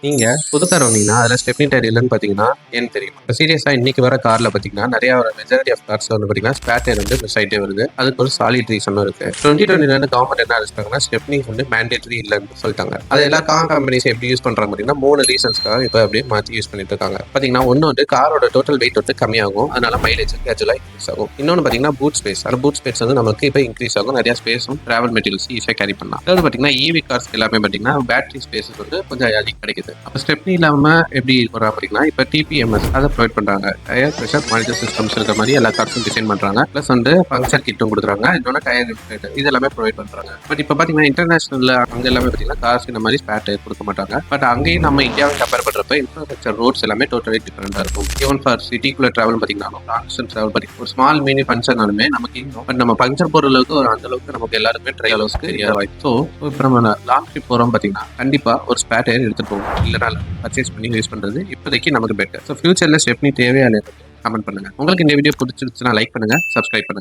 நீங்க புது கார் வாங்குனீங்கன்னா, அதுல ஸ்டெப்னி டயர் இல்லன்னு பார்த்தீங்கன்னா, ஏன்னு தெரியுமா? இப்ப சீரியஸா இன்னைக்கு வர கார்ல பார்த்தீங்கன்னா, நெறைய மெஜாரிட்டி ஆஃப் கார்ஸ்ல வந்து பார்த்தீங்கன்னா, ஸ்பேர் டயர் வந்து மிஸ் ஆயிட்டே வருது. அதுக்கு ஒரு சாலிட் ரீசனும் இருக்கு. 2020ல கவர்ன்மெண்ட் என்ன அறிவிச்சிட்டாங்கன்னா, ஸ்டெப்னி வந்து மேண்டேட்டரி இல்லன்னு சொல்லிட்டாங்க. அது எல்லா கார் கம்பெனிஸ் எப்படி யூஸ் பண்றாங்க பார்த்தீங்கன்னா, 3 ரீசன்ஸ்க்காக இப்ப அப்படியே மாத்தி யூஸ் பண்ணிட்டு இருக்காங்க. பார்த்தீங்கன்னா, ஒண்ணு வந்து காரோட டோட்டல் வெயிட் வந்து கம்மியாகும். அதனால மைலேஜ் கிராஜுவலா இன்க்ரீஸ் ஆகும். இன்னொன்னு பார்த்தீங்கன்னா, பூட் ஸ்பேஸ். அந்த பூட் ஸ்பேஸ் வந்து நமக்கு இப்ப இன்க்ரீஸ் ஆகும். நெறைய ஸ்பேஸும் டிராவல் மெட்டீரியல்ஸ் ஈஸியா கேரி பண்ணலாம். அதாவது பார்த்தீங்கன்னா, ஈவி கார்ஸ் எல்லாமே பார்த்தீங்கன்னா, பேட்டரி ஸ்பேஸ் வந்து கொஞ்சம் அதிகம் கிடைக்குது. அப்ப ஸ்டெப்னி இல்லாம எப்படி வரும் அப்படின்னா, இப்ப டிபிஎம்எஸ் அதை ப்ரொவைட் பண்றாங்க. டயர் பிரஷர் மானிட்டர் சிஸ்டம்ஸ் இருக்கிற மாதிரி எல்லா கார்ஸும் டிசைன் பண்றாங்க. பிளஸ் வந்து பங்க்சர் கிட்டும் கொடுக்குறாங்க. இன்னொன்னு டயர் இது எல்லாமே ப்ரொவைட் பண்றாங்க. பட் இப்ப பாத்தீங்கன்னா இன்டர்நேஷனல்ல அங்க எல்லாமே பாத்தீங்கன்னா கார்ஸ் இந்த மாதிரி ஸ்பேர் டயர் கொடுக்க மாட்டாங்க. பட் அங்கேயும் நம்ம இந்தியாவை கம்பேர் பண்றப்ப இன்ஃப்ராஸ்ட்ரக்சர் ரோட்ஸ் எல்லாமே டோட்டலி டிஃபரெண்டா இருக்கும். ஈவன் ஃபார் சிட்டிக்குள்ள டிராவல் பாத்தீங்கன்னா லாங் டிஸ்டன்ஸ் டிராவல் பண்ணி ஒரு ஸ்மால் மினி பஞ்சர்னாலுமே நமக்கு இன்னும் பட் நம்ம பஞ்சர் போற அளவுக்கு ஒரு அந்த அளவுக்கு நமக்கு எல்லாருமே ட்ரை அளவுக்கு வாய்ப்பு. ஸோ இப்போ நம்ம லாங் ட்ரிப் போறோம் பாத்தீங்கன்னா கண்டிப்பா ஒரு ஸ்பேர் டயர் எடுத்துட்டு போகும். இல்லைனா பர்ச்சேஸ் பண்ணி யூஸ் பண்றது இப்போதைக்கு நமக்கு பெட்டர். ஸோ ஃபியூச்சர்ல ஸ்டெப்னி தேவையா கமெண்ட் பண்ணுங்க. உங்களுக்கு இந்த வீடியோ பிடிச்சிருச்சுன்னா லைக் பண்ணுங்க, சப்ஸ்கிரைப் பண்ணுங்க.